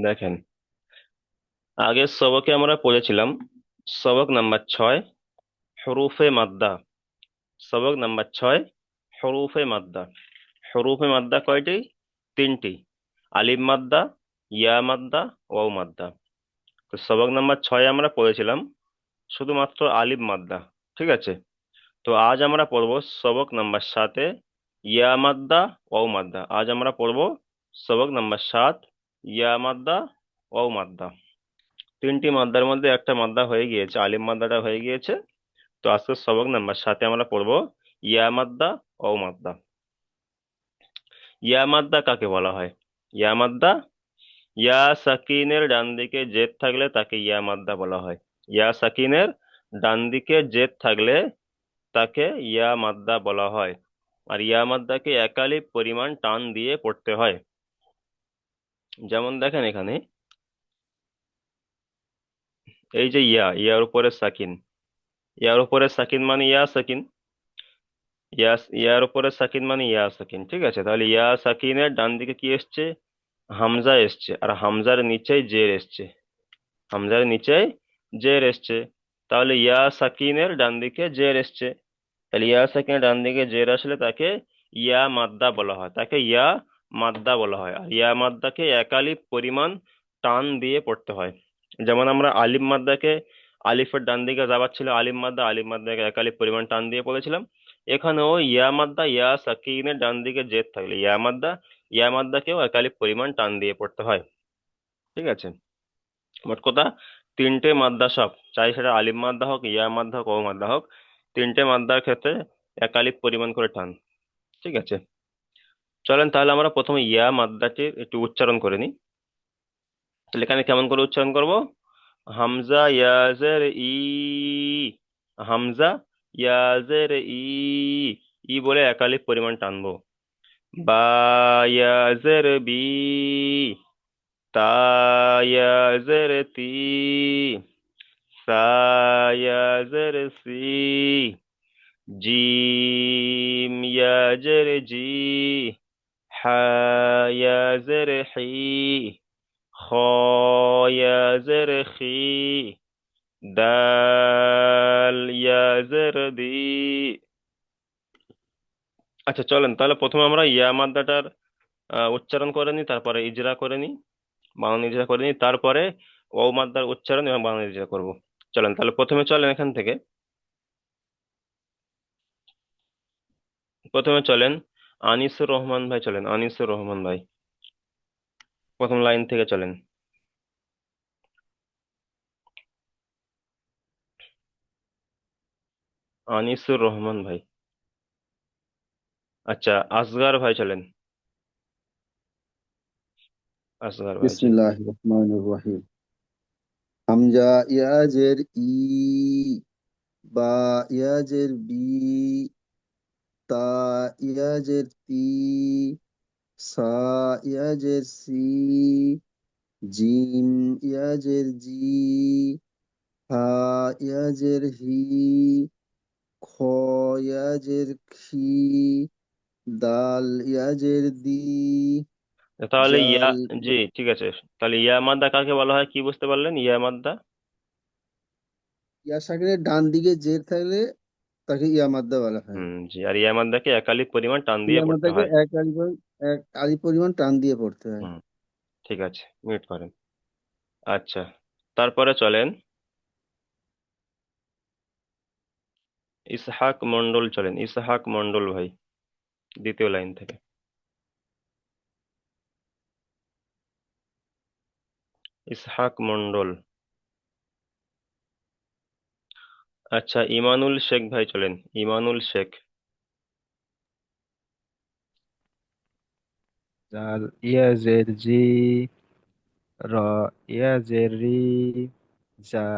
দেখেন, আগের সবকে আমরা পড়েছিলাম সবক নাম্বার 6, হরুফে মাদ্দা। সবক নাম্বার 6, হরুফে মাদ্দা। হরুফে মাদ্দা কয়টি? 3টি। আলিফ মাদ্দা, ইয়া মাদ্দা, ওয়াও মাদ্দা। তো সবক নাম্বার 6 আমরা পড়েছিলাম শুধুমাত্র আলিফ মাদ্দা। ঠিক আছে, তো আজ আমরা পড়ব সবক নাম্বার 7-এ ইয়া মাদ্দা, ওয়াও মাদ্দা। আজ আমরা পড়ব সবক নাম্বার 7, ইয়া মাদ্দা, ওয়াও মাদ্দা। 3টি মাদ্দার মধ্যে একটা মাদ্দা হয়ে গিয়েছে, আলিফ মাদ্দাটা হয়ে গিয়েছে। তো আজকের সবক নাম্বার 7-এ আমরা পড়বো ইয়া মাদ্দা, ও মাদ্দা। ইয়া মাদ্দা কাকে বলা হয়? ইয়া মাদ্দা, ইয়া সাকিনের ডান দিকে জেদ থাকলে তাকে ইয়া মাদ্দা বলা হয়। ইয়া সাকিনের ডান দিকে জেদ থাকলে তাকে ইয়া মাদ্দা বলা হয়। আর ইয়া মাদ্দাকে একালিপ পরিমাণ টান দিয়ে পড়তে হয়। যেমন দেখেন এখানে, এই যে ইয়ার উপরে সাকিন। ইয়ার উপরে সাকিন মানে ইয়া সাকিন। ইয়ার উপরে সাকিন মানে ইয়া সাকিন। ঠিক আছে, তাহলে ইয়া সাকিনের ডান দিকে কি এসছে? হামজা এসছে, আর হামজার নিচেই জের এসছে। হামজার নিচেই জের এসছে, তাহলে ইয়া সাকিনের ডান দিকে জের এসছে। তাহলে ইয়া সাকিনের ডান দিকে জের আসলে তাকে ইয়া মাদ্দা বলা হয়, তাকে ইয়া মাদ্দা বলা হয়। আর ইয়া মাদ্দাকে একালিপ পরিমাণ টান দিয়ে পড়তে হয়। যেমন আমরা আলিফ মাদ্দাকে, আলিফের ডান দিকে যাবার ছিল আলিফ মাদ্দা, আলিফ মাদ্দাকে একালিপ পরিমাণ টান দিয়ে পড়েছিলাম। এখানেও ইয়া মাদ্দা, ইয়া সাকিনের ডান দিকে জের থাকলে ইয়া মাদ্দা, ইয়া মাদ্দাকেও একালিপ পরিমাণ টান দিয়ে পড়তে হয়। ঠিক আছে, মোট কথা 3টে মাদ্দা সব, চাই সেটা আলিফ মাদ্দা হোক, ইয়া মাদ্দা হোক, ও মাদ্দা হোক, 3টে মাদ্দার ক্ষেত্রে একালিপ পরিমাণ করে টান। ঠিক আছে, চলেন তাহলে আমরা প্রথমে ইয়া মাদ্দাটির একটু উচ্চারণ করে নিই। তাহলে এখানে কেমন করে উচ্চারণ করব? হামজা ইয়াজের ই, হামজা ইয়াজের ই, ই বলে একালিপ পরিমাণ টানবো। বা ইয়াজের বি, তা ইয়াজের তি, সা ইয়াজের সি, জিম ইয়াজের জি, হা ইয়াজের হি, খ ইয়াজের খি, দাল ইয়াজের দি। আচ্ছা চলেন তাহলে প্রথমে আমরা ইয়া মাদ্দাটার উচ্চারণ করে নিই, তারপরে ইজরা করে নিই, বানান ইজরা করে নিই, তারপরে ও মাদ্দার উচ্চারণ এবং বানান ইজরা করব। চলেন তাহলে প্রথমে চলেন এখান থেকে, প্রথমে চলেন আনিসুর রহমান ভাই, চলেন আনিসুর রহমান ভাই প্রথম লাইন থেকে চলেন। আনিসুর রহমান ভাই। আচ্ছা, আসগার ভাই চলেন। আসগার ভাই জি। বিসমিল্লাহির রহমানির রহিম। হামজা ইয়াজের ই, বা ইয়াজের বি, তা ইয়াজের তি, সা ইয়াজের সি, জিম ইয়াজের জি, হা ইয়াজের হি, খ ইয়াজের খি, দাল ইয়াজের দি, তাহলে ইয়া, জাল জি ঠিক আছে। তাহলে ইয়া মাদ্দা কাকে বলা হয় কি বুঝতে পারলেন? ইয়া মাদ্দা, ইয়া সাকিনের ডান দিকে জের থাকলে তাকে ইয়া মাদ্দা বলা হয়। জি। আর ইয়া মাদ্দাকে একালিক পরিমাণ টান দিয়ে ইয়া পড়তে মাদ্দাকে হয়। এক আলি পরিমাণ টান দিয়ে পড়তে হয়। হুম, ঠিক আছে, মিউট করেন। আচ্ছা, তারপরে চলেন ইসহাক মন্ডল, চলেন ইসহাক মন্ডল ভাই দ্বিতীয় লাইন থেকে। ইসহাক মন্ডল। আচ্ছা, ইমানুল শেখ ভাই চলেন, ইমানুল শেখ। জাল ইয়াজের জি, র ইয়াজের রি, জা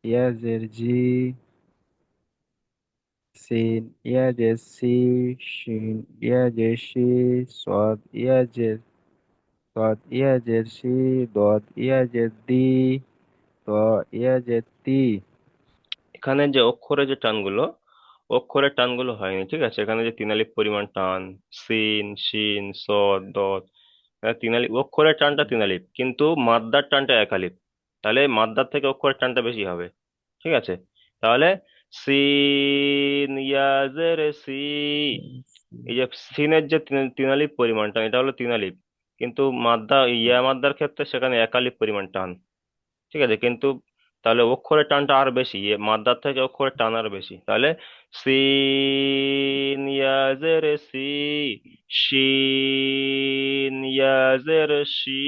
ইয়াজের জি, সিন ইয়াজের সি, শিন ইয়াজের শি, সদ ইয়াজের সি, দদ ইয়াজের দি, ত ইয়াজের তি। এখানে যে অক্ষরে যে টানগুলো, অক্ষরের টানগুলো হয়নি। ঠিক আছে, এখানে যে তিন আলিফ পরিমাণ টান, সিন শিন সদ দদ, তিন আলিফ অক্ষরের টানটা তিন আলিফ, কিন্তু মাদ্দার টানটা এক আলিফ। তাহলে মাদ্দার থেকে অক্ষরের টানটা বেশি হবে। ঠিক আছে, তাহলে সিন ইয়াজের সি, এই যে সিনের যে তিন আলিফ পরিমাণ টান, এটা হলো তিন আলিফ, কিন্তু মাদ্দা ইয়া মাদ্দার ক্ষেত্রে সেখানে এক আলিফ পরিমাণ টান। ঠিক আছে, কিন্তু তাহলে অক্ষরের টানটা আর বেশি, মাদ্দার থেকে অক্ষরের টান আর বেশি। তাহলে সিন ইয়াজের সি, শিন ইয়াজের শি,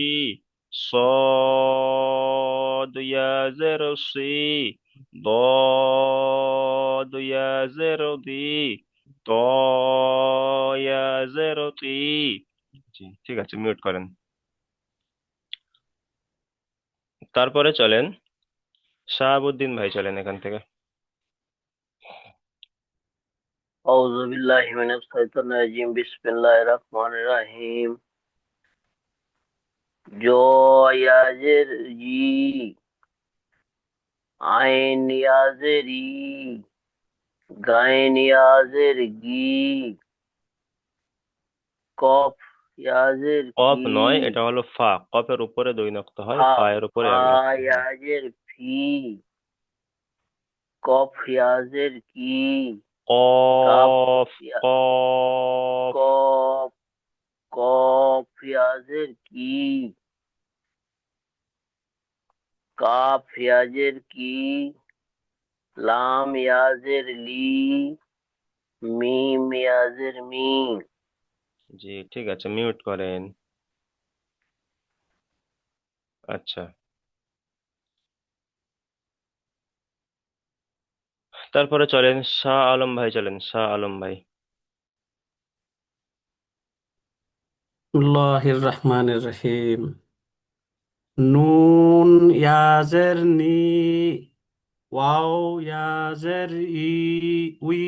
صاد ইয়াজের সি, ضاد ইয়াজের দি, ত ইয়াজের তি। জি, ঠিক আছে, মিউট করেন। তারপরে চলেন শাহাবুদ্দিন ভাই, চলেন এখান থেকে। أعوذ بالله من الشيطان الرجيم بسم الله الرحمن الرحيم جو يازر جي عين يازري গাইন ইয়াজের গি কফ ইয়াজের কফ কি নয়, এটা হলো ফা। কফের উপরে দুই নক্ত হয়, ফা ফা এর উপরে ফা এক নক্ত হয়। ইয়াজের ফি কফ ইয়াজের কি কাপ কফ, কফ। কফ কফ ইয়াজের কি কাফ ইয়াজের কি লাম ইয়াজের লি মিম ইয়াজের মি জি, ঠিক আছে, মিউট করেন। আচ্ছা, তারপরে চলেন শাহ আলম ভাই, চলেন শাহ আলম ভাই। বিসমিল্লাহির রহমানির রহিম নুন ইয়াজের নি ওয়াও ইয়াজের ই উই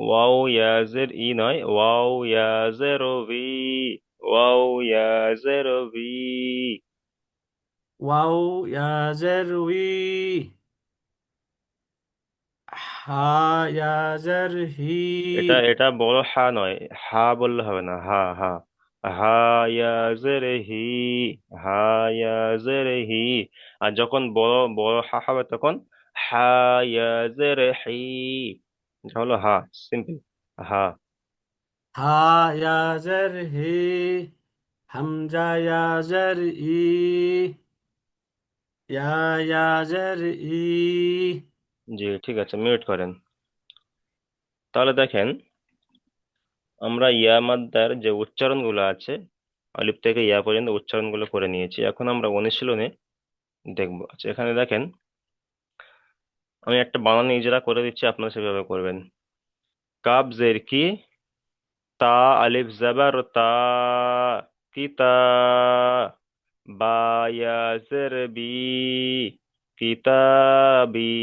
ওয়াও ইয়াজের ই নয়, ওয়াও ইয়াজের ভি, ওয়াও ইয়াজের ভি। ওয়াও ইয়াজের উই হা ইয়াজের হি এটা এটা বড় হা নয়, হা বললে হবে না, হা হা। হা ইয়াজের হি, হা ইয়াজের হি। আর যখন বড় বড় হা হবে তখন হা ইয়াজের হি। এটা হলো হা, সিম্পল, হা। হা ইয়াজের হি হামজা ইয়াজের ই ইয়া ইয়াজের ই জি, ঠিক আছে, মিউট করেন। তাহলে দেখেন, আমরা ইয়া মাদ্দার যে উচ্চারণগুলো আছে, আলিফ থেকে ইয়া পর্যন্ত উচ্চারণগুলো করে নিয়েছি। এখন আমরা অনুশীলনে দেখবো। আচ্ছা, এখানে দেখেন, আমি একটা বানান ইজরা করে দিচ্ছি, আপনারা সেভাবে করবেন। কাব জের কি, তা আলিফ জবর তা, কিতা। বা ইয়া জের বি, কিতাবি।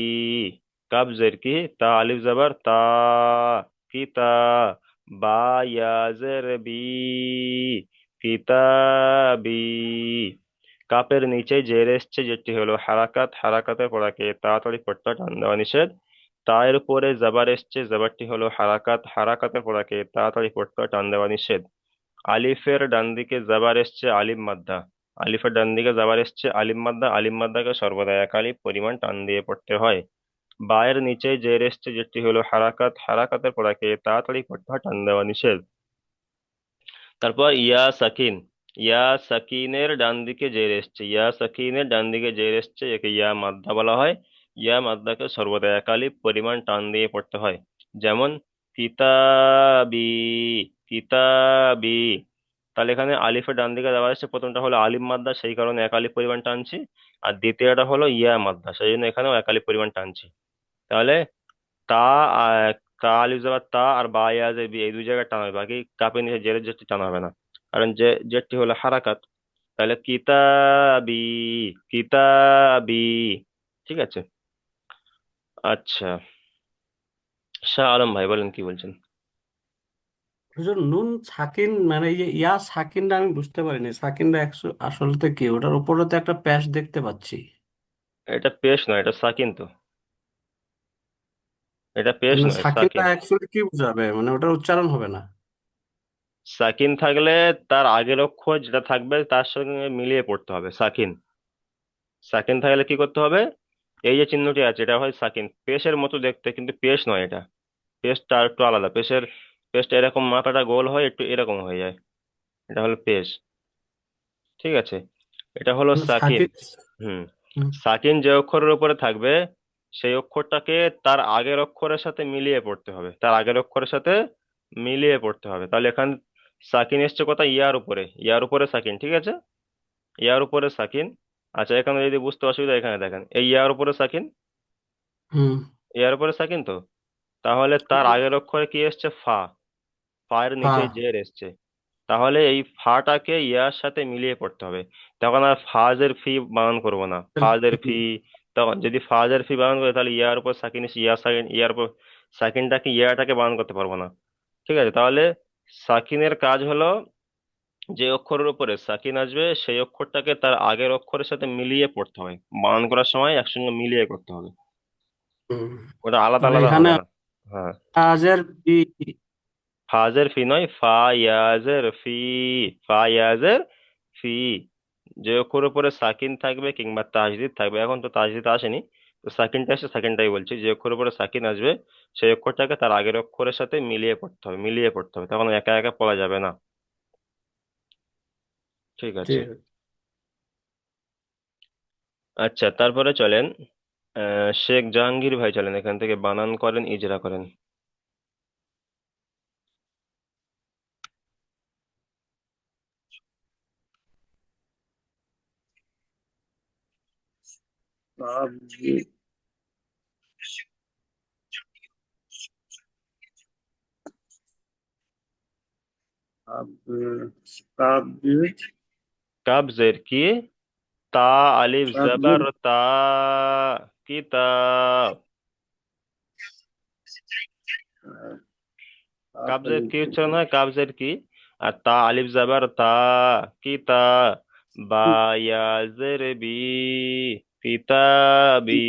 কাব জের কি, তা আলিফ জবর তা, কিতা। বা ইয়া জের বি, কিতাবি। কাপের নিচে জের এসছে, যেটি হলো হারাকাত, হারাকাতের পড়াকে তাড়াতাড়ি পড়তে হয়, টান দেওয়া নিষেধ। তা এর উপরে জাবার এসছে, জাবারটি হলো হারাকাত, হারাকাতের পড়াকে তাড়াতাড়ি পড়তে হয়, টান দেওয়া নিষেধ। আলিফের ডান দিকে জাবার এসছে, আলিফ মাদ্দা। আলিফের ডান দিকে জাবার এসছে, আলিফ মাদ্দা। আলিফ মাদ্দাকে সর্বদা এক আলিফ পরিমাণ টান দিয়ে পড়তে হয়। বায়ের নিচে জের এসছে, যেটি হলো হারাকাত, হারাকাতের পড়াকে তাড়াতাড়ি পড়তে হয়, টান দেওয়া নিষেধ। তারপর ইয়া সাকিন, ইয়া সাকিনের ডান দিকে জের এসছে, ইয়া সাকিনের ডান দিকে জের এসছে, একে ইয়া মাদ্দা বলা হয়। ইয়া মাদ্দাকে সর্বদা এক আলিফ পরিমাণ টান দিয়ে পড়তে হয়। যেমন কিতাবি, কিতাবি। তাহলে এখানে আলিফের ডান দিকে দেওয়া আছে, প্রথমটা হলো আলিফ মাদ্দা, সেই কারণে এক আলিফ পরিমাণ টানছি। আর দ্বিতীয়টা হলো ইয়া মাদ্দা, সেই জন্য এখানেও এক আলিফ পরিমাণ টানছি। তাহলে তা, আহ, তা আলিফ জবর তা, আর বা ইয়া জের বি, এই দুই জায়গায় টানা হবে, বাকি কাপের নিচে জেরের জেরটি টানা হবে না, কারণ যে জেরটি হলো হারাকাত। তাহলে কিতাবি, কিতাবি। ঠিক আছে, আচ্ছা, শাহ আলম ভাই বলেন, কি বলছেন? হুজুর নুন সাকিন মানে এই যে ইয়া সাকিনটা আমি বুঝতে পারিনি সাকিনটা আসলতে কি ওটার উপরে তো একটা প্যাচ দেখতে পাচ্ছি এটা পেশ নয়, এটা সাকিন তো। এটা পেশ মানে নয়, সাকিনটা সাকিন। অ্যাকচুয়ালি কি বোঝাবে মানে ওটার উচ্চারণ হবে না সাকিন থাকলে তার আগের অক্ষর যেটা থাকবে তার সঙ্গে মিলিয়ে পড়তে হবে সাকিন। সাকিন থাকলে কি করতে হবে? এই যে চিহ্নটি আছে এটা হয় সাকিন, পেশের মতো দেখতে কিন্তু পেশ নয় এটা। পেশটা একটু আলাদা। পেশটা এরকম মাথাটা গোল হয়, একটু এরকম হয়ে যায়। এটা হলো পেশ। ঠিক আছে, এটা হলো সাকিন। সাকিন। হুম। হুম, সাকিন যে অক্ষরের উপরে থাকবে সেই অক্ষরটাকে তার আগের অক্ষরের সাথে মিলিয়ে পড়তে হবে, তার আগের অক্ষরের সাথে মিলিয়ে পড়তে হবে। তাহলে এখানে সাকিন এসছে কোথায়? ইয়ার উপরে, ইয়ার উপরে সাকিন, ঠিক আছে? ইয়ার উপরে সাকিন। আচ্ছা, এখানে যদি বুঝতে অসুবিধা, এখানে দেখেন এই ইয়ার উপরে সাকিন, হুম, ইয়ার উপরে সাকিন তো। তাহলে তার আগের অক্ষরে কি এসছে? ফা। ফা এর নিচে হ্যাঁ, জের এসছে। তাহলে এই ফাটাকে ইয়ার সাথে মিলিয়ে পড়তে হবে। তখন আর ফাজের ফি বানান করবো না, ফাজের ফি। তখন যদি ফাজের ফি বানান করে তাহলে ইয়ার উপর সাকিন এসে ইয়া সাকিন, ইয়ার উপর সাকিনটাকে ইয়াটাকে বানান করতে পারবো না। ঠিক আছে, তাহলে সাকিনের কাজ হলো যে অক্ষরের উপরে সাকিন আসবে সেই অক্ষরটাকে তার আগের অক্ষরের সাথে মিলিয়ে পড়তে হবে। বানান করার সময় একসঙ্গে মিলিয়ে করতে হবে, হুম। ওটা আলাদা তাহলে আলাদা এখানে হবে না। হ্যাঁ, কাজের কি? ফাজের ফি নয়, ফা ইয়াজের ফি। ফা ইয়াজের ফি। যে অক্ষর উপরে সাকিন থাকবে কিংবা তাজদিদ থাকবে, এখন তো তাজদিদ আসেনি, তো সাকিনটা এসে সাকিনটাই বলছি, যে অক্ষর উপরে সাকিন আসবে সেই অক্ষরটাকে তার আগের অক্ষরের সাথে মিলিয়ে পড়তে হবে, মিলিয়ে পড়তে হবে, তখন একা একা পড়া যাবে না। ঠিক আছে। ঠিক আছে। আচ্ছা, তারপরে চলেন শেখ জাহাঙ্গীর ভাই, চলেন এখান থেকে বানান করেন, ইজরা করেন। কাব্যে, কাব্যে, কাব্যে, কাব জের কি, তা, আলিফ কাব্যে, জবর তা, কিতাব। কাবজের কি উচ্চারণ হয়? কাবজের কি, আর তা আলিফ জাবার তা, কিতা, বা ইয়া জের বি, কিতাবি,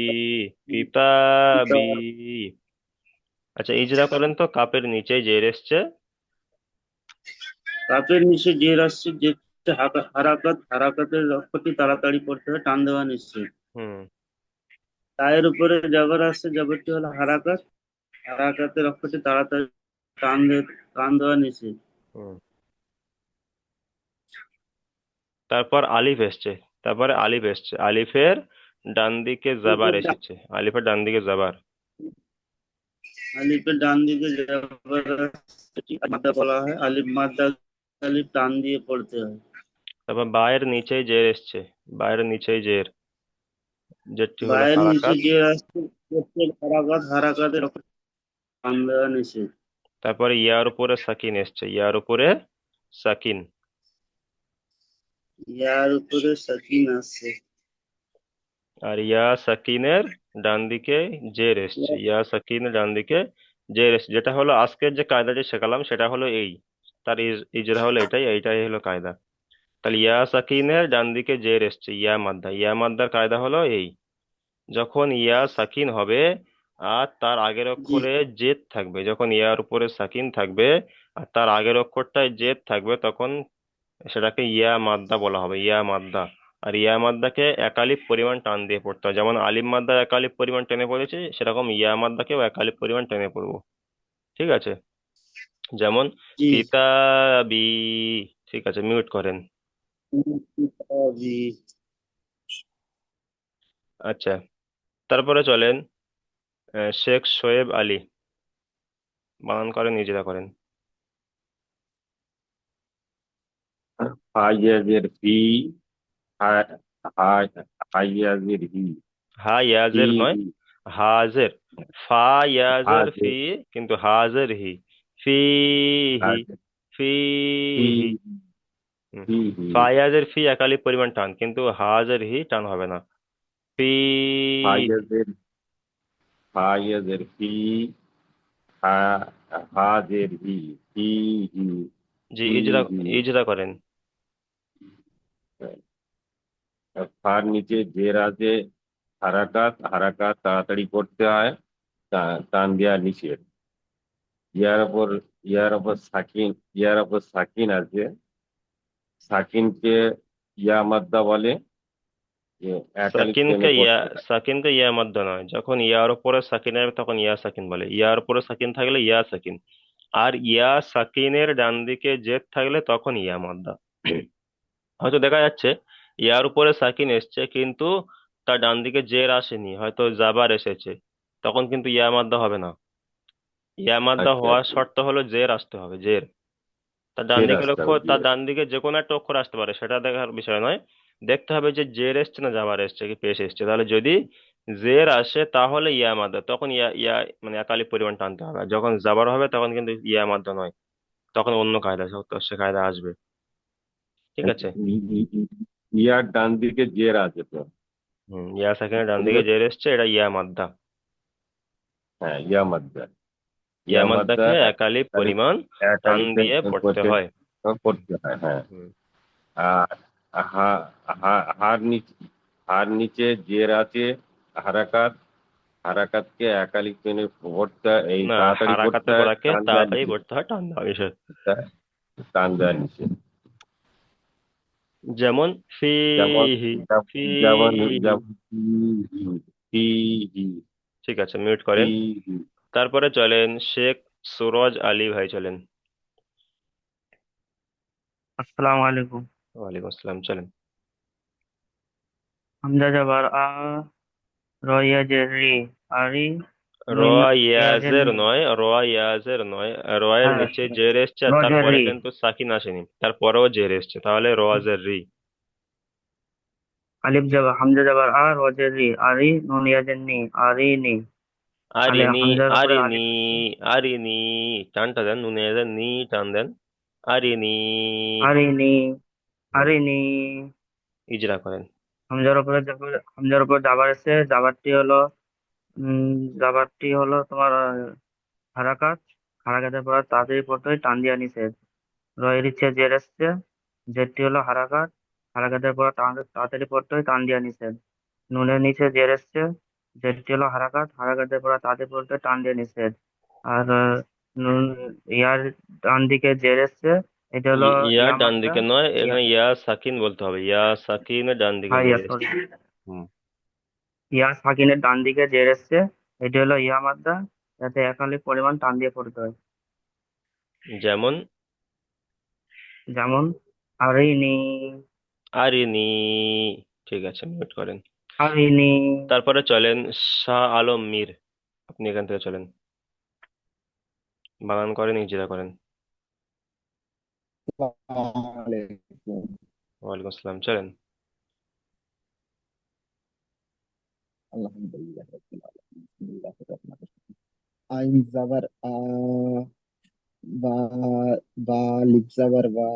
কিতাবি। আচ্ছা, ইজরা করেন তো, কাপের নিচে জের এসছে। কাপের নিচে জের আসছে, যে হারাকাত, হারাকাতের অক্ষরটি তাড়াতাড়ি পড়তে হবে, টান দেওয়া নিশ্চয়ই। হুম। তায়ের উপরে জবর আসছে, জবরটি হলো হারাকাত, হারাকাতের অক্ষরটি তাড়াতাড়ি টান দেওয়া নিষেধ। হুম। তারপর আলিফ এসছে, তারপরে আলিফ এসছে, আলিফের ডান দিকে জাবার এসেছে, আলিফের ডান দিকে জাবার। আলিফের ডান দিকে জবর আসছে, এটি মাদ্দা বলা হয়। আলিফ মাদ্দা, আলিফ টান দিয়ে পড়তে হয়। তারপর বায়ের নিচেই জের এসছে, বায়ের নিচেই জের, যেটি হলো বায়ের নিচে হারাকাত। যে আসছে, প্রত্যেক হারাকাত, হারাকাতের অক্ষর টান দেওয়া নিষেধ। তারপরে ইয়ার উপরে সাকিন এসছে, ইয়ার উপরে সাকিন। ইয়ার উপরে সাকিন আছে। আর ইয়া সাকিনের ডান দিকে জের এসছে, ইয়া সাকিনের ডান দিকে জের এসছে, যেটা হলো আজকের যে কায়দাটি শেখালাম সেটা হলো এই, তার ইজরা হলো এটাই, এইটাই হলো কায়দা। তাহলে ইয়া সাকিনের ডান দিকে জের এসছে, ইয়া মাদ্দা, ইয়া মাদ্দার কায়দা হলো এই, যখন ইয়া সাকিন হবে আর তার আগের জি, অক্ষরে জেদ থাকবে, যখন ইয়ার উপরে সাকিন থাকবে আর তার আগের অক্ষরটায় জেদ থাকবে, তখন সেটাকে ইয়া মাদ্দা বলা হবে, ইয়া মাদ্দা। আর ইয়া মাদ্দাকে একালিপ পরিমাণ টান দিয়ে পড়তে হয়, যেমন আলিম মাদ্দা একালিপ পরিমাণ টেনে পড়েছে, সেরকম ইয়া মাদ্দাকেও একালিপ পরিমাণ টেনে পড়বো। ঠিক আছে, যেমন জি। কিতাবি। ঠিক আছে, মিউট করেন। জি, আচ্ছা, তারপরে চলেন শেখ শোয়েব আলী, বানান করেন, নিজেরা করেন। হাইয়াজের ফি, হাইয়াজের হি, হা হি ইয়াজের নয়, হি, হাজের। ফা ইয়াজের হাজের, ফি, কিন্তু হাজের হি, ফি হি, হাজের, ফি হি হি। হি, হুম। হি হি, ফায়াজের ফি একালি পরিমাণ টান, কিন্তু হাজের হি টান হবে না। ফি হি। হাইয়াজের, হাইয়াজের ফি, হা, হাজের হি, হি হি, জি, হি ইজরা, হি। ইজরা করেন। ফার নিচে জের আছে, হারাকাত, হারাকাত তাড়াতাড়ি করতে হয়, টান দেওয়া নিষেধ। ইয়ার উপর ইয়ার উপর সাকিন আছে, সাকিনকে ইয়া মাদ্দা বলে, যে একালিক টেনে সাকিনকে ইয়া পড়তে হয়। সাকিনকে ইয়া মাদ্দা নয়, যখন ইয়ার উপরে সাকিন আসবে তখন ইয়া সাকিন বলে। ইয়ার উপরে সাকিন থাকলে ইয়া সাকিন, আর ইয়া সাকিনের ডান দিকে জেদ থাকলে তখন ইয়া মাদ্দা। হয়তো দেখা যাচ্ছে ইয়ার উপরে সাকিন এসছে কিন্তু তার ডান দিকে জের আসেনি, হয়তো জাবার এসেছে, তখন কিন্তু ইয়া মাদ্দা হবে না। ইয়া মাদ্দা আচ্ছা হওয়ার আচ্ছা, শর্ত হলো জের আসতে হবে, জের। তার ডান জের দিকে আসতে লক্ষ্য, হবে তার দিয়ে। ডান দিকে যে কোনো একটা অক্ষর আসতে পারে, সেটা দেখার বিষয় নয়। দেখতে হবে যে জের এসছে না জাবার এসছে কি পেশ এসছে। তাহলে যদি জের আসে তাহলে ইয়া মাদ্দা, তখন ইয়া ইয়া মানে একালিক পরিমাণ টানতে হবে। আর যখন জাবার হবে তখন কিন্তু ইয়া মাদ্দা নয়, তখন অন্য কায়দা, সে কায়দা আসবে। ঠিক আছে। ইয়ার ডান দিকে জের আছে তো, ইয়া সাকিনের ডান দিকে তাহলে জের এসছে, এটা ইয়া মাদ্দা। হ্যাঁ ইয়া মাদ্দা, ইয়া ইয়া মাদ্দা মাদ্দাকে একালিক একালিক পরিমাণ টান একালিক দিয়ে পড়তে করতে হয়। করতে হয়, হ্যাঁ। হুম। আর হা হার নিচে জের আছে, হারাকাত, হারাকাতকে একালিক টেনে পড়তে, এই না, তাড়াতাড়ি পড়তে হারাকাতে হয়, পড়াকে টান দেওয়া তাড়াতাড়ি নিষেধ। পড়তে হয়, টান দেওয়া নিষেধ। টান দেওয়া নিষেধ। যেমন যেমন ফিহি, যেমন ফিহি। যেমন হি হি ঠিক আছে, মিউট হি করেন। হি। তারপরে চলেন শেখ সুরজ আলী ভাই, চলেন। আসসালামু আলাইকুম। ওয়ালাইকুম আসসালাম, চলেন। হামজা যাবার আ, রয়া জের রি, আরি, র নুন ইয়াজের ইয়াজের নি। নয়, র ইয়াজের নয়, রয়ের হ্যাঁ, নিচে জের এসছে আর রজের তারপরে রি, কিন্তু সাকিন আসেনি, তারপরেও জের এসছে, তাহলে রওয়াজের রি। আলিফ যাবার হামজা যাবার আ, রজের রি, আরি, নুন ইয়াজের নি, আরি নি। আরিনি, হামজার উপরে আরিনি, আলিফ আছে। আরিনি। টানটা দেন, নুনে দেন, নি টান দেন। আরিনি। আরি নি, হুম, আরি নি। ইজরা করেন। হামজার উপর জাবার আছে, জাবারটি হলো উম জাবারটি হলো তোমার হারাকাত। হারাকাতের পর তাড়াতাড়ি পড়তে হয়, টান দিয়া নিষেধ। রয়ের ইচ্ছে জের এসছে, জেরটি হলো হারাকাত। হারাকাতের পর তাড়াতাড়ি পড়তে হয়, টান দিয়া নিষেধ। নুনের নিচে জের এসছে, জেরটি হলো হারাকাত। হারাকাতের পর তাড়াতাড়ি পড়তে হয়, টান দিয়ে নিষেধ। আর নুন ইয়ার ডান দিকে জের এসছে, এটা হলো ইয়া ইয়া ডান মাদ্দা। দিকে নয়, ইয়া, এখানে ইয়া সাকিন বলতে হবে, ইয়া সাকিনের ডান দিকে হ্যাঁ, যে ইয়া সরি, এসছে। হুম। ইয়া সাকিনের ডান দিকে জের এসছে, এটা হলো ইয়া মাদ্দা। যাতে একালিক পরিমাণ টান দিয়ে পড়তে হয়। যেমন যেমন আরিনি, আরিনি। ঠিক আছে, মিউট করেন। আরিনি। তারপরে চলেন শাহ আলম মীর, আপনি এখান থেকে চলেন, বানান করেন, ইজরা করেন। ওয়ালাইকুম। ওয়ালাইকুম আসসালাম, চলেন। আলহামদুলিল্লাহ রাব্বিল আলামিন। বিসমিল্লাহির রহমানির রহিম। আইন জাবার আ, বা, বা লিফ জাবার বা,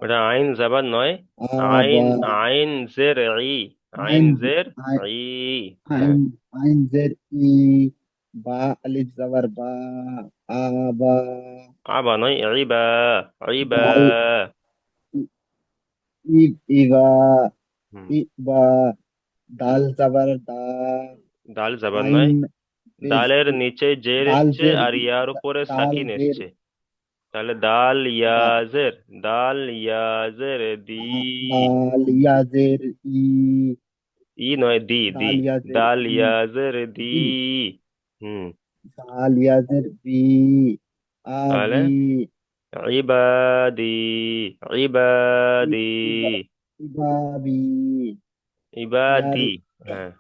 ওটা আইন জাবার নয়, আ আইন, বা, আইন জের ই, আইন আইন জের আই- ই। আইন হ্যাঁ। আইন জের ই, বা আলিফ জাবার বা, আ বা, আবা নয়, ইবা, ইবা। দাল ই, ইবা, হুম। ই বা, দাল জাবার দা, দাল জাবার আইন নয়, পেজ, দালের নিচে জের দাল এসছে জের আর ইয়ার উপরে দাল সাকিন জের এসছে, তাহলে দাল দা, ইয়াজের, দাল ইয়াজের দি। দাল ইয়াজের ই, ই নয়, দি, দি। দাল ইয়াজের দাল ই, ইয়াজের দি। বি, হুম। দাল ইয়াজের বি, তাহলে আবি, ইবাদি, ইবাদি, ইবা, ইবাবি, ইয়ার, ইবাদি। হ্যাঁ।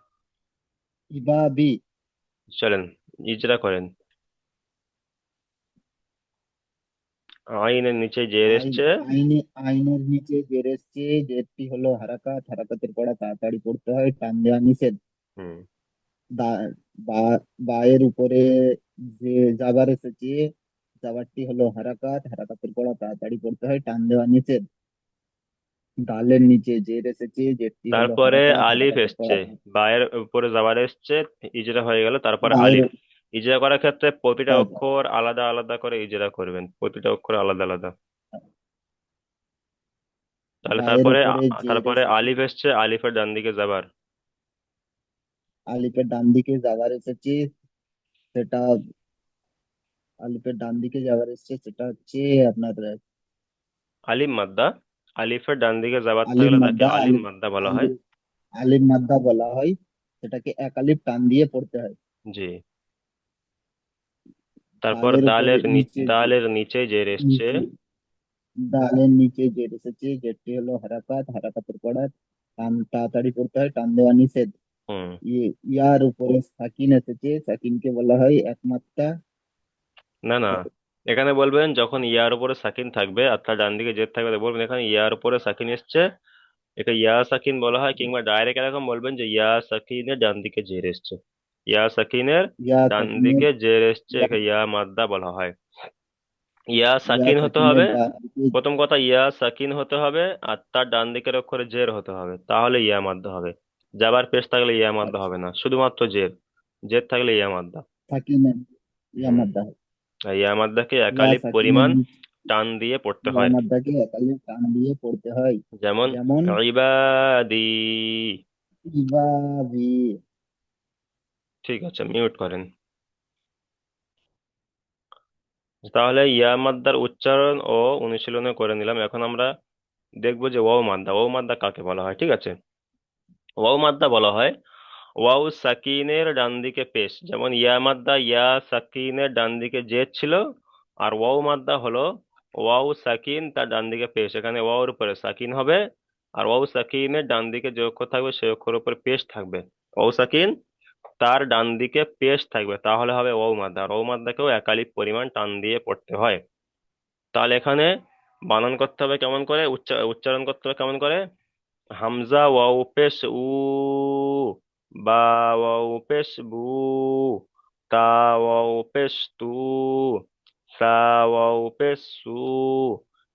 ইবাবি। চলেন, ইজরা করেন। আইনের নিচে জের আইন এসছে। আইনের নিচে জের এসছে, জেরটি হলো হারাকাত। হারাকাতের পড়া তাড়াতাড়ি পড়তে হয়, টান দেওয়া নিষেধ। হুম। দা, বা, বায়ের উপরে যে জাবার এসেছে, জাবারটি হলো হারাকাত। হারাকাতের পড়া তাড়াতাড়ি পড়তে হয়, টান দেওয়া নিষেধ। দালের নিচে জের এসেছে, জেরটি হলো তারপরে হারাকাত। আলিফ হারাকাতের এসছে, পড়া বায়ের উপরে যাবার এসছে, ইজরা হয়ে গেল, তারপরে বায়ের, আলিফ। ইজরা করার ক্ষেত্রে প্রতিটা হ্যাঁ, অক্ষর আলাদা আলাদা করে ইজরা করবেন, প্রতিটা অক্ষর আলাদা আলাদা। তাহলে বায়ের তারপরে উপরে জের তারপরে এসেছে, আলিফ এসছে, আলিফের ডান দিকে যাবার। আলিফের ডান দিকে জাবার এসেছে, সেটা আলিফের ডান দিকে যাবার এসছে সেটা হচ্ছে আপনার আলিম মাদ্দা। আলিফের ডান দিকে যাবার আলিম থাকলে তাকে মাদ্দা। আলিম আলিম মাদ্দা বলা হয়। আলিম আলিম মাদ্দা বলা হয়। সেটাকে এক আলিফ টান দিয়ে পড়তে হয়। জি। তারপর দালের উপরে নিচে যে দালের নিচে জের এসছে। নিচে দালের নিচে জের এসেছে, জেরটি হলো হারাকাত, হারাকাতের পড়া টান তাড়াতাড়ি পড়তে হয়, টান দেওয়া নিষেধ। হুম। ইয়ার উপরে সাকিন এসেছে, সাকিনকে বলা হয় একমাত্রা। না না, এখানে বলবেন যখন ইয়ার উপরে সাকিন থাকবে আর তার ডান দিকে জের থাকবে, তো বলবেন এখানে ইয়ার উপরে সাকিন এসছে, একে ইয়া সাকিন বলা হয়। কিংবা ডাইরেক্ট এরকম বলবেন যে ইয়া সাকিনের ডান দিকে জের এসছে, ইয়া সাকিনের ইয়া ডান সাকিনের দিকে জের এসছে, ইয়া একে ইয়া মাদ্দা বলা হয়। ইয়া ইয়া সাকিন হতে সাকিনের হবে। ডান দিকে। প্রথম কথা, ইয়া সাকিন হতে হবে আর তার ডান দিকের অক্ষরে জের হতে হবে, তাহলে ইয়া মাদ্দা হবে। যাবার পেশ থাকলে ইয়া মাদ্দা আচ্ছা, হবে না, শুধুমাত্র জের। জের থাকলে ইয়া মাদ্দা। সাকিনের ইয়া হুম। মাদ্দা হয়। আর ইয়া মাদ্দাকে ইয়া একালিপ সাকিনের পরিমাণ টান দিয়ে পড়তে ইয়া হয়। মাদ্দাকে একালি টান দিয়ে পড়তে হয়। যেমন যেমন ইবাদি। ইবাদি। ঠিক আছে, মিউট করেন। তাহলে ইয়া মাদ্দার উচ্চারণ ও অনুশীলনে করে নিলাম। এখন আমরা দেখবো যে ওয়াও মাদ্দা। ওয়াও মাদ্দা কাকে বলা হয়, ঠিক আছে? ওয়াও মাদ্দা বলা হয় ওয়াও সাকিনের ডান দিকে পেশ। যেমন ইয়া মাদ্দা, ইয়া সাকিনের ডান দিকে জেদ ছিল, আর ওয়াও মাদ্দা হলো ওয়াও সাকিন তার ডান দিকে পেশ। এখানে ওয়াওর উপরে সাকিন হবে, আর ওয়াও সাকিনের ডান দিকে যে অক্ষর থাকবে সেই অক্ষরের উপরে পেশ থাকবে। ওয়াও সাকিন তার ডান দিকে পেশ থাকবে, তাহলে হবে ওয়াও মাদ্দা। আর ওয়াও মাদ্দাকেও একালিপ পরিমাণ টান দিয়ে পড়তে হয়। তাহলে এখানে বানান করতে হবে কেমন করে, উচ্চারণ করতে হবে কেমন করে? হামজা ওয়াও পেশ উ, বা ওয়াও পেশ বু, তা ওয়াও পেশ তু, সা ওয়াও পেশ সু,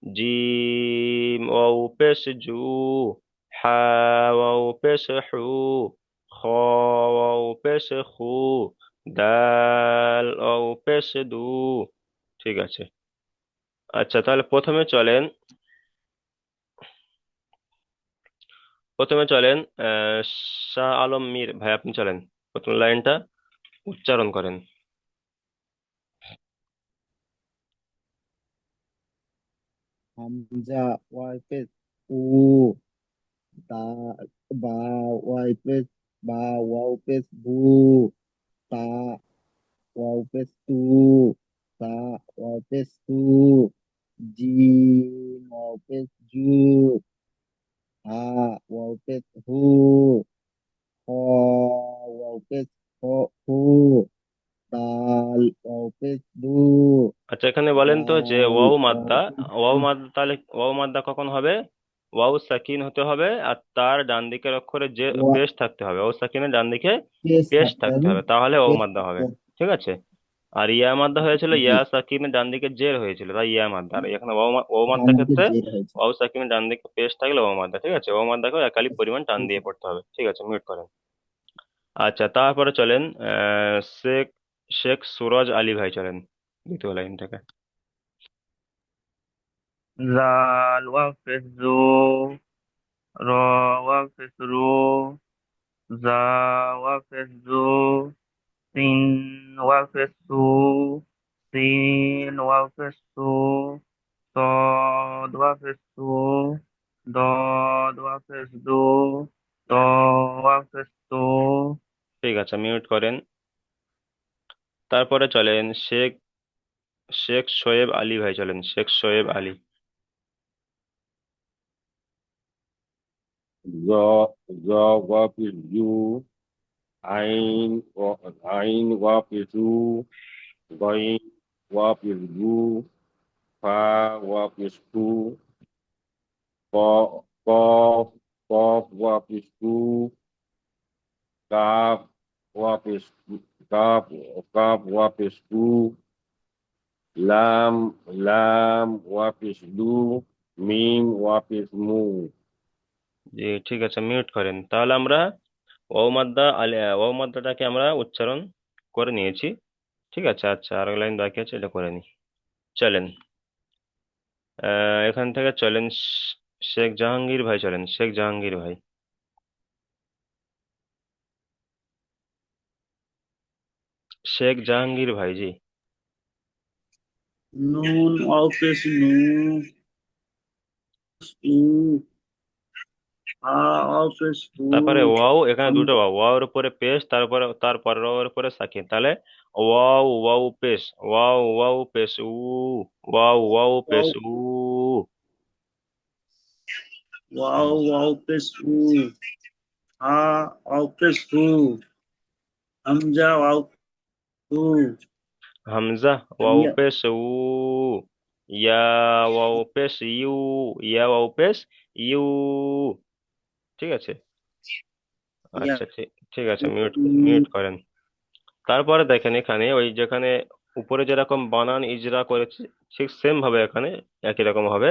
জিম ওয়াও পেশ জু, হা ওয়াও পেশ হু, খ ওয়াও পেশ খু, দাল ওয়াও পেশ দু। ঠিক আছে। আচ্ছা, তাহলে প্রথমে চলেন শাহ আলম মীর ভাই, আপনি চলেন প্রথম লাইনটা উচ্চারণ করেন। হামজা ওয়াইপেস উ, দা বা ওয়াইপেস বা ওয়াইপেস বু, তা ওয়াইপেস তু, সা ওয়াইপেস তু, জিম ওয়াইপেস জু, হা ওয়াইপেস হু, খ ওয়াইপেস হু, দাল ওয়াইপেস দু, আচ্ছা, এখানে বলেন তো যে জাল ওয়াও মাদ্দা। ওয়াইপেস ওয়াও মাদ্দা তাহলে ওয়াও মাদ্দা কখন হবে? ওয়াও সাকিন হতে হবে আর তার ডান দিকের অক্ষরে যে দু। পেশ থাকতে হবে। ওয়াও সাকিনের ডান দিকে পেস্ট পেশ থাকতে থাকতে হবে। হবে, তাহলে ওয়াও পেস্ট মাদ্দা থাকতে হবে। হবে। ঠিক আছে। আর ইয়া মাদ্দা হয়েছিল, জি। ইয়া সাকিনের ডান দিকে জের হয়েছিল, তাই ইয়া মাদ্দা। আর এখানে ওয়াও ডান মাদ্দার দিকে ক্ষেত্রে জের হয়েছে। ওয়াও সাকিনের ডান দিকে পেশ থাকলে ওয়াও মাদ্দা। ঠিক আছে, ওয়াও মাদ্দাকেও একালি পরিমাণ টান জি। দিয়ে পড়তে হবে। ঠিক আছে, মিউট করেন। আচ্ছা, তারপরে চলেন শেখ শেখ সুরজ আলী ভাই, চলেন দ্বিতীয় লাইন থেকে। জাল ওয়াফেজ জু, র ওয়াফেজ রু, জা ওয়াফেজ জু, সিন ওয়াফেজ সু, সিন ওয়াফেজ সু, صاد وافز تو، ضاد وافز دو، ط وافز تو। ঠিক আছে, মিউট করেন। তারপরে চলেন শেখ শেখ শোয়েব আলী ভাই, চলেন শেখ শোয়েব আলী। জ জ ওয়াপিস জু, আইন আইন ওয়াপিসু, গইন ওয়াপিস গু, ফা ওয়াপিস কু, কফ কফ ওয়াপিস কু, কাপ ওয়াপিস কাপ কাপ ওয়াপিস কু, লাম লাম ওয়াপিস লু, মিম ওয়াপিস মু। জি, ঠিক আছে, মিউট করেন। তাহলে আমরা ওয়াও মাদ্দাটাকে আমরা উচ্চারণ করে নিয়েছি। ঠিক আছে। আচ্ছা, আর লাইন বাকি আছে, এটা করে নি। চলেন এখান থেকে চলেন শেখ জাহাঙ্গীর ভাই, চলেন শেখ জাহাঙ্গীর ভাই। শেখ জাহাঙ্গীর ভাই জি। নুন ওয়াও পেশ নু উ ওয়াও পেশ উ তারপরে ওয়াও, এখানে দুটো হামজা ওয়াও, ওয়াওর উপরে পেশ, তারপরে ওয়াওর উপরে সাকিন, তাহলে ওয়াও ওয়াও পেশ, ওয়াও ওয়াও পেশ উ, ওয়াও ওয়াও পেশ ওয়াও উ। ওয়াও হুম। ওয়াও পেশ উ হা ওয়াও পেশ হু হামজা ওয়াও হু হামজা ওয়াও ইয়া পেশ উ, ইয়া ওয়াও পেশ ইউ, ইয়া ওয়াও পেশ ইউ। ঠিক আছে। ইয়া আচ্ছা, ঠিক ঠিক আছে, মিউট মিউট করেন। তারপরে দেখেন এখানে ওই যেখানে উপরে যেরকম বানান ইজরা করেছি, ঠিক সেম ভাবে এখানে একই রকম হবে।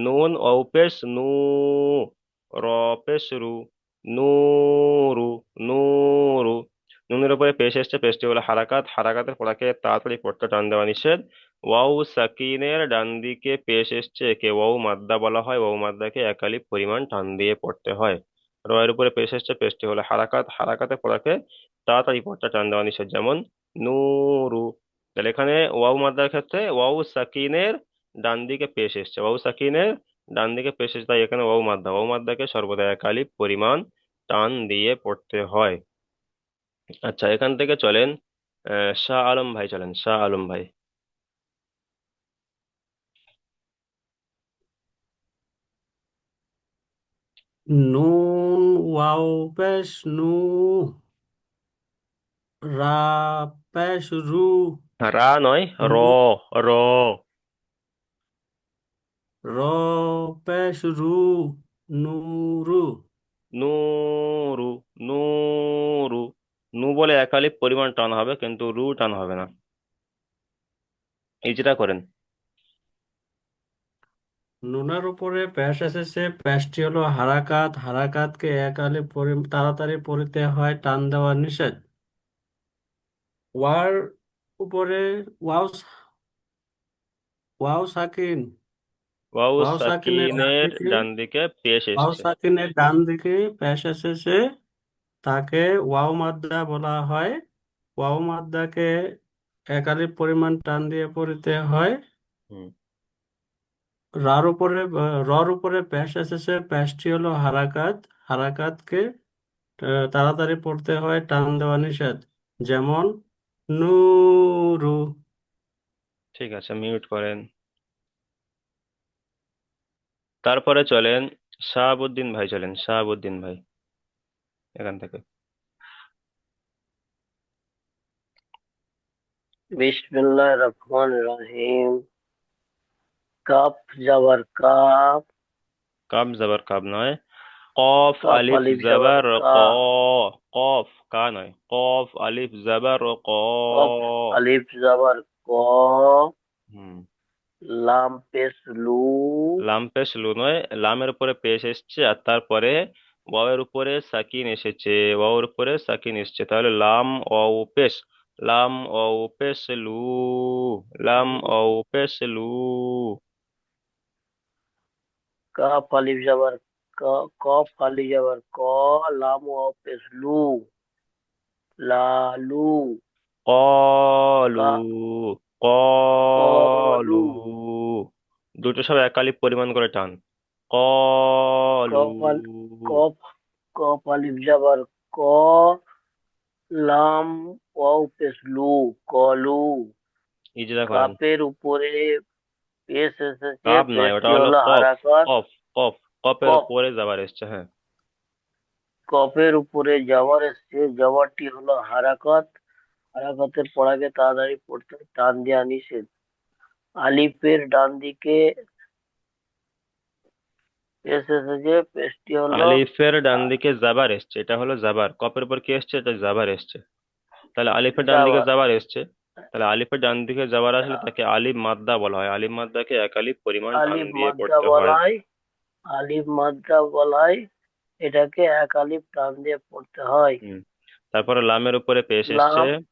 নুন ওয়াও পেশ নু, র পেশ রু, নূরু, নূরু। নুনের উপরে পেশ এসছে, পেশটি হলো হারাকাত, হারাকাতের পড়াকে তাড়াতাড়ি পড়তে টান দেওয়া নিষেধ। ওয়াও সাকিনের ডান দিকে পেশ এসছে, একে ওয়াও মাদ্দা বলা হয়, ওয়াও মাদ্দাকে এক আলিফ পরিমাণ টান দিয়ে পড়তে হয়। রয়ের উপরে পেশ এসছে, পেশটি হলো হারাকাত, হারাকাতের পড়াকে তাড়াতাড়ি পড়তে টান দেওয়া নিষেধ, যেমন নূরু। তাহলে এখানে ওয়াও মাদ্দার ক্ষেত্রে ওয়াও সাকিনের ডান দিকে পেশ এসছে, ওয়াও সাকিনের ডান দিকে পেশ এসছে, তাই এখানে ওয়াও মাদ্দা, ওয়াও মাদ্দাকে সর্বদা এক আলিফ পরিমাণ টান দিয়ে পড়তে হয়। আচ্ছা, এখান থেকে চলেন শাহ আলম ভাই, চলেন শাহ আলম ভাই। নুন ওয়াও পেশ নু, রা পেশ রু, রা নয়, র, নু, র, র পেশ রু, নুরু। নূরু, নূরু। নু বলে এক আলিফ পরিমাণ টান হবে, কিন্তু রু টান হবে না। ইজরা করেন। নুনের উপরে পেশ এসেছে, পেশটি হলো হারাকাত, হারাকাতকে এক আলিফ তাড়াতাড়ি পড়িতে হয়, টান দেওয়া নিষেধ। ওয়ার উপরে ওয়াও, ওয়াও সাকিন, ওয়াও ওয়াও সাকিনের ডান সাকিনের দিকে, ডান দিকে পেশ ওয়াও এসছে। সাকিনের ডান দিকে পেশ এসেছে, তাকে ওয়াও মাদ্দা বলা হয়। ওয়াও মাদ্দাকে এক আলিফ পরিমাণ টান দিয়ে পড়িতে হয়। হুম। রর উপরে পেশ এসেছে, পেশটি হলো হারাকাত, হারাকাতকে তাড়াতাড়ি পড়তে হয়, টান দেওয়া নিষেধ, যেমন নূরু। ঠিক আছে, মিউট করেন। তারপরে চলেন শাহাবুদ্দিন ভাই, চলেন শাহাবুদ্দিন ভাই এখান থেকে। বিসমিল্লাহির রহমানির রহিম। কাপ যাবার কাপ, কাব জবর কাব নয়, কফ কাপ আলিফ আলিফ যাবার জবর ক, কা, কফ কা নয়, কফ আলিফ জবর ক। কফ আলিফ যাবার ক, হুম। লাম পেশ লু, লাম পেশ লু নয়, লামের উপরে পেশ এসছে আর তারপরে ওয়াওয়ের উপরে সাকিন এসেছে, ওয়াওয়ের উপরে সাকিন এসছে, তাহলে লাম ওয়াও পেশ, লাম ওয়াও পেশ লু, লাম ওয়াও পেশ লু। কাপ আলিফ যাবার ক, কফ আলিফ যাবার ক, লাম ওয়াও পেশ লু, লালু, কলু, কা, কলু। কলু, দুটো সব একালিপ পরিমাণ করে টান। কলু। কফ কফ, কফ আলিফ যাবার ক, লাম ওয়াও পেশ লু, কলু। ইজরা করেন। কাপের উপরে পেশ এসেছে, কাব নয়, ওটা পেশটি হলো হলো কফ, হারাকাত। কফ, কফ। কফের কফ, উপরে যাবার এসছে, হ্যাঁ। কফের উপরে জবর এসছে, জবরটি হলো হারাকাত, হারাকাতের পড়াকে তাড়াতাড়ি পড়তে হয়, টান দেওয়া নিষেধ। আলিফের ডান দিকে পেশ এসেছে, পেশটি হলো আলিফের ডান দিকে জাবার এসছে, এটা হলো জাবার, কফের উপর কি এসছে, এটা জাবার এসছে। তাহলে আলিফের ডান দিকে জাবার। জাবার এসছে, তাহলে আলিফের ডান দিকে জাবার আসলে তাকে আলিফ মাদ্দা বলা হয়, আলিফ মাদ্দাকে এক আলিফ পরিমাণ টান আলিফ দিয়ে মাদ্দা পড়তে হয়। বলাই, আলিফ মাদ্দা বলাই, এটাকে এক আলিফ টান দিয়ে পড়তে হয়। হুম। তারপরে লামের উপরে পেশ এসছে। লাম,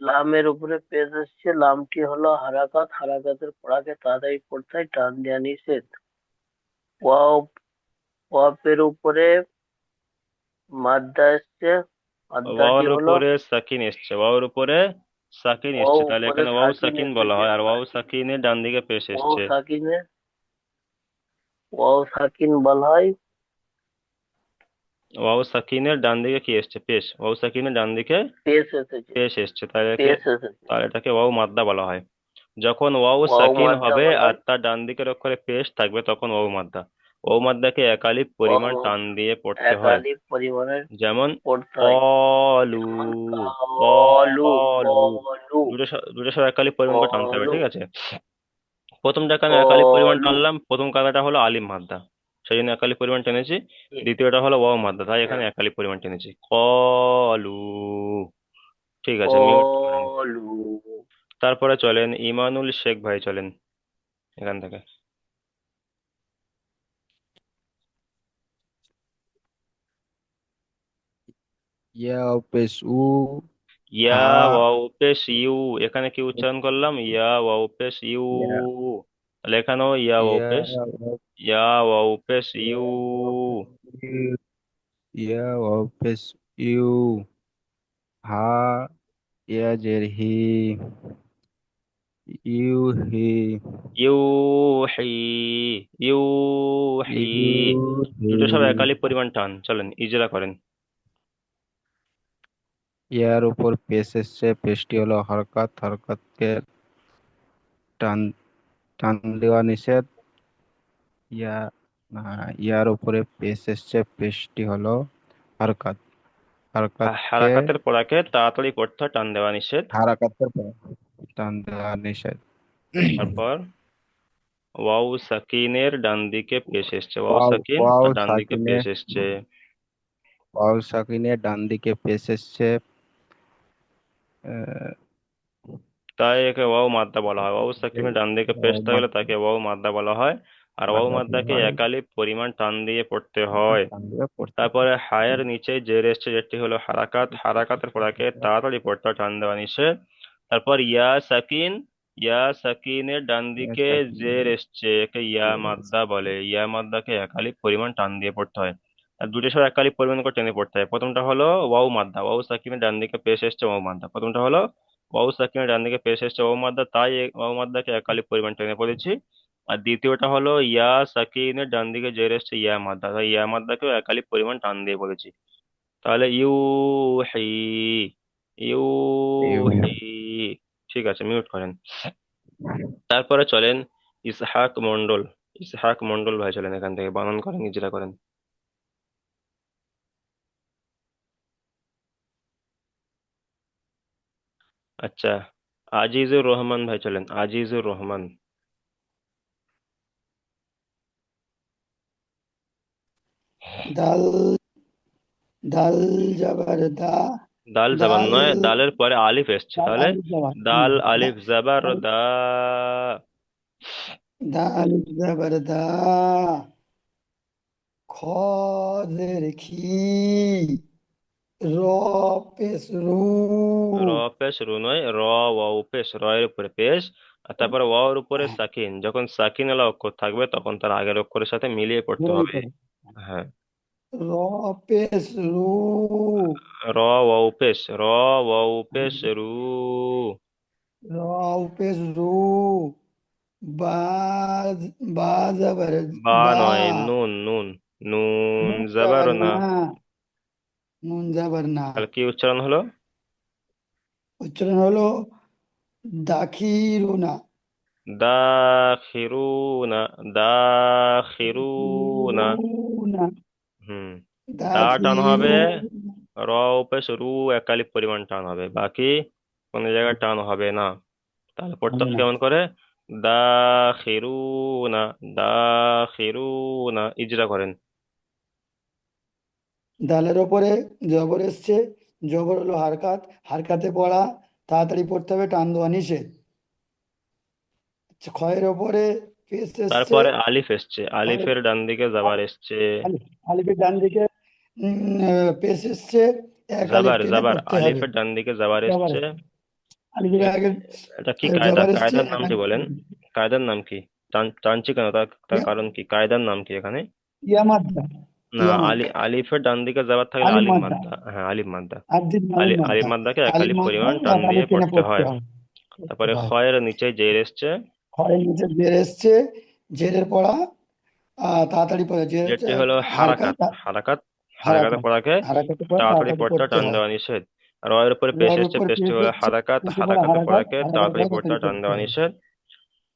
লামের উপরে পেশ এসছে, লামটি হলো হারাকাত, হারাকাতের পড়াকে তাড়াতাড়ি পড়তে হয়, টান দেওয়া নিষেধ। ওয়াও, ওয়াফের উপরে মাদ্দা এসছে, মাদ্দাটি ওয়াওয়ের হলো উপরে সাকিন এসছে, ওয়াওয়ের উপরে সাকিন ওয়াও এসছে, তাহলে উপরে এখানে ওয়াও সাকিন সাকিন বলা এসেছে, হয়, আর ওয়াও সাকিনের ডান দিকে পেশ ওয়াও এসছে। সাকিনে ওয়াও সাকিন বলা হয়। ওয়াও সাকিনের ডান দিকে কি এসছে? পেশ। ওয়াও সাকিনের ডান দিকে পেশ এসেছে, পেশ এসছে, পেশ এসেছে, তাহলে এটাকে ওয়াও মাদ্দা বলা হয়। যখন ওয়াও ওয়াও সাকিন মাদ্দা হবে বলা আর হয়। তার ডান দিকের অক্ষরে পেশ থাকবে তখন ওয়াও মাদ্দা। ওয়াও মাদ্দাকে একালিপ পরিমাণ ওয়াও টান দিয়ে পড়তে এক হয়। আলিফ পরিমাণের যেমন পড়তে হয়। কলু, যেমন কালু, কলু, কলু, দুটো সব একালিপ পরিমাণ করে টানতে হবে, কলু, ঠিক আছে? প্রথমটাকে আমি একালিপ পরিমাণ কলু। টানলাম, প্রথম কাদাটা হলো আলিম মাদ্দা, সেই জন্য একালিপ পরিমাণ টেনেছি। দ্বিতীয়টা হলো ওয়াও মাদ্দা, তাই এখানে হ্যাঁ, একালিপ পরিমাণ টেনেছি। কলু। ঠিক আছে, মিউট করেন। কলু। তারপরে চলেন ইমানুল শেখ ভাই, চলেন এখান থেকে। ইয়া পেশ উ, ইয়া হা, ওয়াও পেশ ইউ, এখানে কি উচ্চারণ করলাম? ইয়া ওয়াও পেশ ইউ। ইয়া, তাহলে এখানেও ইয়া ওয়াও ইয়া, পেশ, ইয়া ওয়াও পেশ ইয়া, ইউ। ইয়া পেশ ইউ, হা, ইয়া জের হি, ইউ হি, ইউহি, ইউহি। You he. দুটো সব একালি পরিমাণ টান, চলেন ইজরা করেন। ইয়ার উপর পেশ এসছে, পেশটি হলো হরকত, হরকতকে টান টান দেওয়া নিষেধ। ইয়া না, ইয়ার উপরে পেশ এসছে, পেশটি হলো হরকত, হরকতকে হারাকাতের পড়াকে তাড়াতাড়ি করতে হয়, টান দেওয়া নিষেধ। হারাকাতের পরে টান দেওয়া নিষেধ। তারপর ওয়াও সাকিনের ডান দিকে পেশ এসছে, ওয়াও ওয়াও সাকিন ওয়াও আর ডান দিকে সাকিনে পেশ এসছে। ওয়াও সাকিনের ডান দিকে পেশ এসছে, আহ, তাই একে ওয়াও মাদ্দা বলা হয়। ওয়াও সাকিনের ডান দিকে পেশ থাকলে তাকে ওয়াও মাদ্দা বলা হয়, আর ওয়াও মাদ্দাকে একালিপ পরিমাণ টান দিয়ে পড়তে হয়। টান দিয়ে পড়তে হয়। তারপরে হায়ের নিচে জের এসছে, যেটি হলো হারাকাত, হারাকাতের পড়াকে তাড়াতাড়ি পড়তে হয়, টান দেওয়া নিষেধ। তারপর ইয়া সাকিন, ইয়া সাকিনের ডান ইয়া দিকে জের সাকিনের এসছে, একে ইয়া মাদ্দা বলে। ইয়া মাদ্দাকে একালিপ পরিমাণ টান দিয়ে পড়তে হয়, আর দুটো সময় একালিপ পরিমাণ করে টেনে পড়তে হয়। প্রথমটা হলো ওয়াও মাদ্দা, ওয়াও সাকিনের ডান দিকে পেশ এসছে ওয়াও মাদ্দা। প্রথমটা হলো ওয়াও সাকিনের ডান দিকে পেশ এসছে ওয়াও মাদ্দা, তাই ওয়াও মাদ্দাকে একালিপ পরিমাণ টেনে পড়েছি। আর দ্বিতীয়টা হলো ইয়া সাকিনের ডান দিকে জের এসছে ইয়া মাদ্দা, তাই ইয়া মাদ্দাকেও একালিপ পরিমাণ টান দিয়ে বলেছি। তাহলে ইউহি, ইউহি। ঠিক আছে, মিউট করেন। তারপরে চলেন ইসহাক মন্ডল, ইসহাক মন্ডল ভাই চলেন এখান থেকে, বানান করেন, ইজরা করেন। আচ্ছা, আজিজুর রহমান ভাই চলেন, আজিজুর রহমান। দাল, দাল জাবার দা, দাল জাবার দাল, নয়, দালের পরে আলিফ এসছে, দাল তাহলে আলিফ জাবার, দাল আলিফ জাবার দাল, দা। দা আলিফ জাবার দা, খ জের খি, র পেশ রু, র পেশ রু নয়, ওয়াও পেশ, র এর উপরে পেশ, আর তারপরে ওয়াও এর উপরে সাকিন। যখন সাকিন আলা অক্ষর থাকবে তখন তার আগের অক্ষরের সাথে মিলিয়ে পড়তে গুণিত হবে। হ্যাঁ, র পেশ রু, ওয়াও পেশ, ওয়াও পেশ রু। র পেশ রু, বা, বা জাবার বা বা, নয়, নুন, নুন, নুন নুন জাবার জাবার না। না, নুন জাবার না, তাহলে কি উচ্চারণ হলো? উচ্চারণ হলো দাখিরুনা, দাখিরুনা, দাখিরুনা। দাখিরুনা, হুম, দা টান হবে, দাখিরুনা, র পেশ রু একালিপ পরিমাণ টান হবে, বাকি কোনো জায়গায় টান হবে না। তাহলে পড়তে হবে হবে না। কেমন করে? দাখিরুনা, দাখিরুনা, ইজরা করেন। দালের ওপরে জবর এসছে, জবর হলো হারকাত, হারকাতে পড়া তাড়াতাড়ি পড়তে হবে, টান দেওয়া নিষেধ। আচ্ছা, খয়ের ওপরে পেশ এসছে, তারপরে আলিফ এসছে, খয়ের আলিফের ডান দিকে জাবার এসছে। আলিফের ডান দিকে পেশ এসছে, এক আলিফ জাবার, টেনে জাবার, পড়তে হবে। আলিফের ডান দিকে জাবার জবর এসছে। এসছে, আলিফের এ- আগে এটা কি কায়দা? জবর এসছে, কায়দার এক নাম কি আলিফ বলেন? টেনে। কায়দার নাম কি? টানছি কেন, তার কারণ কি? কায়দার নাম কি এখানে? ইয়া মাদ্দা, না, ইয়া মাদ্দা আলিফের ডান দিকে যাবার থাকলে আলিফ আলিফ মাদ্দা মাদ্দা, হ্যাঁ আলিফ মাদ্দা। আলিফ আলিফ মাদ্দা মাদ্দাকে আলিফ একালিপ মাদ্দা পরিমাণ টান একালি দিয়ে টেনে পড়তে পড়তে হয়। হয় তারপরে খয়ের নিচে জের এসছে, খয়ের নিচে জের এসছে, জেরের পড়া তাড়াতাড়ি পড়ে জের হচ্ছে যেটি হলো হারাকাত। হারকাত হারাকাতে হারাকাত পড়াকে হারাকাতের পড়া তাড়াতাড়ি তাড়াতাড়ি পড়তে পড়তে টান হয়। দেওয়া নিষেধ। আর ওয়ের উপরে পেশ রয়ের এসছে, উপর পেশটি পেশ হলো এসছে, হারাকাত। পেশের পড়া হারাকাতে হারাকাত পড়াকে হারাকাতের তাড়াতাড়ি পড়া পড়তে তাড়াতাড়ি টান পড়তে দেওয়া হয়। নিষেধ।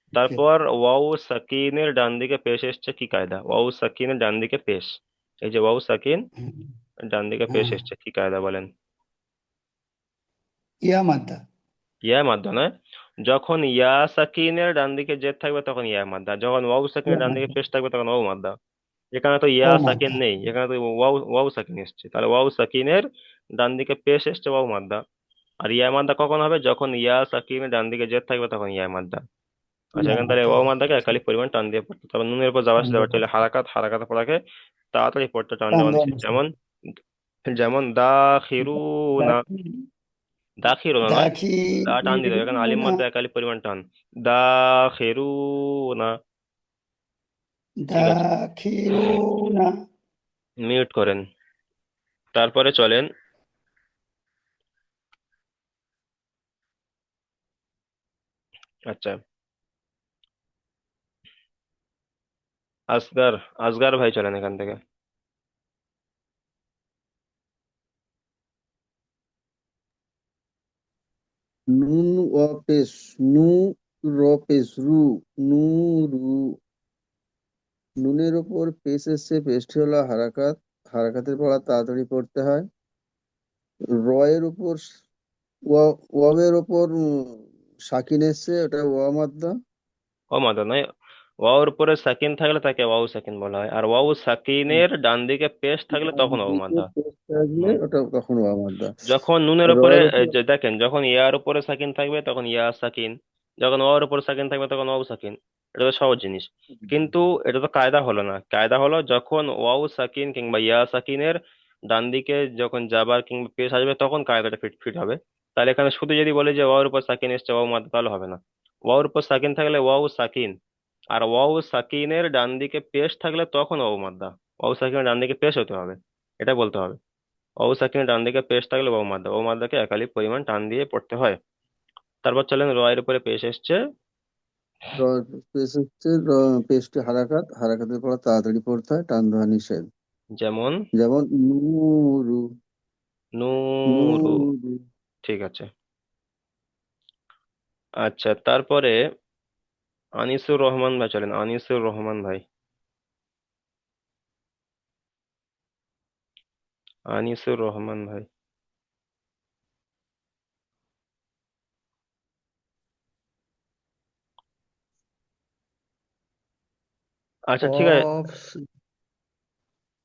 Okay. তারপর ওয়াউ সাকিনের ডান দিকে পেশ এসছে, কি কায়দা? ওয়াউ সাকিনের ডান দিকে পেশ, এই যে ওয়াউ সাকিন হুম, ডান দিকে পেশ হ্যাঁ এসছে, কি কায়দা বলেন? ইয়া মাদ্দা ইয়া মাদ্দা নয়, যখন ইয়া সাকিনের ডান দিকে জের থাকবে তখন ইয়া মাদ্দা, যখন ওয়াউ ইয়া সাকিনের ডান দিকে মাদ্দা পেশ থাকবে তখন ওয়াউ মাদ্দা। এখানে তো ও ইয়া সাকিন মাদ্দা নেই, এখানে তো ওয়াউ ওয়াউ সাকিন এসছে, তাহলে ওয়াউ সাকিনের ডান দিকে পেশ এসছে, ওয়াউ মাদ্দা। আর ইয়া মাদ্দা কখন হবে? যখন ইয়া সাকিনের ডান দিকে জের থাকবে তখন ইয়া মাদ্দা। আচ্ছা, ইয়া এখানে তাহলে মাদ্দা ওয়াও মাদ্দাকে একালিক পরিমাণ টান দিয়ে পড়তে, তবে নুনের উপর যাওয়া আসলে টান ব্যাপারটা হলো হারাকাত। হারাকাতে পড়াকে তাড়াতাড়ি পড়তে টান দেওয়া দেওয়া নিষেধ। নিষেধ। যেমন যেমন দাখিরুনা, দাখি দাখিরুনা নয়, দাখি দা টান দিতে হবে, এখানে আলিম না মাদ্দা একালিক পরিমাণ টান। দাখিরুনা, ঠিক আছে, দাখিরুনা মিউট করেন। তারপরে চলেন আচ্ছা, আসগার, আসগার ভাই চলেন এখান থেকে। নুন ও পেশ নু র পেশ রু নু রু নুনের ওপর পেশ এসছে, পেশটি হলো হারাকাত। হারাকাতের পড়া তাড়াতাড়ি পড়তে হয়। রয়ের উপর ওয়াবের ওপর সাকিন এসছে, ওটা ওয়া মাদ্দা। ও মাদ্দা নয়, ওয়াওর উপরে সাকিন থাকলে তাকে ওয়াও সাকিন বলা হয়, আর ওয়াও সাকিনের ডান দিকে পেশ থাকলে ডান তখন ওয়াও দিকে মাদ্দা। পেশ থাকলে হুম, ওটা তখন ওয়া মাদ্দা। যখন নুনের উপরে রয়ের উপর যে দেখেন, যখন ইয়ার উপরে সাকিন থাকবে তখন ইয়া সাকিন, যখন ওয়ার উপরে সাকিন থাকবে তখন ওয়াও সাকিন। এটা তো সহজ জিনিস, কিন্তু এটা তো কায়দা হলো না। কায়দা হলো যখন ওয়াও সাকিন কিংবা ইয়া সাকিনের ডান দিকে যখন জাবার কিংবা পেশ আসবে তখন কায়দাটা ফিট ফিট হবে। তাহলে এখানে শুধু যদি বলি যে ওয়ার উপর সাকিন এসছে ওয়াও মাদ্দা, তাহলে হবে না। ওয়ার উপর সাকিন থাকলে ওয়াও সাকিন, আর ওয়াও সাকিনের ডান দিকে পেশ থাকলে তখন ওয়াও মাদ্দা। ওয়াও সাকিনের ডান দিকে পেশ হতে হবে, এটা বলতে হবে। ওয়াও সাকিনের ডান দিকে পেশ থাকলে ওয়াও মাদ্দা, ওয়াও মাদ্দাকে একালিক পরিমাণ টান দিয়ে পড়তে হয়। তারপর চলেন রয়ের উপরে পেশ এসছে, পেশ হচ্ছে পেশটি হারাকাত। হারাকাতের পড়া তাড়াতাড়ি পড়তে হয়, টান দেওয়া নিষেধ। যেমন যেমন নুরু নূরু, নুরু ঠিক আছে। আচ্ছা, তারপরে আনিসুর রহমান ভাই চলেন, আনিসুর রহমান ভাই, আনিসুর রহমান ভাই। আচ্ছা ঠিক আছে, কফ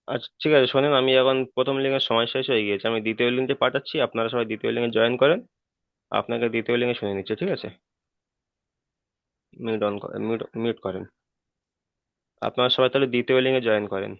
আচ্ছা ঠিক আছে, শোনেন, আমি এখন প্রথম লিঙ্কের সময় শেষ হয়ে গিয়েছে, আমি দ্বিতীয় লিঙ্কে পাঠাচ্ছি, আপনারা সবাই দ্বিতীয় লিঙ্কে জয়েন করেন। আপনাকে দ্বিতীয় লিঙ্কে শুনে নিচ্ছে, ঠিক আছে? মিউট অন মিউট মিউট করেন। আপনারা সবাই তাহলে দ্বিতীয় লিঙ্কে জয়েন করেন।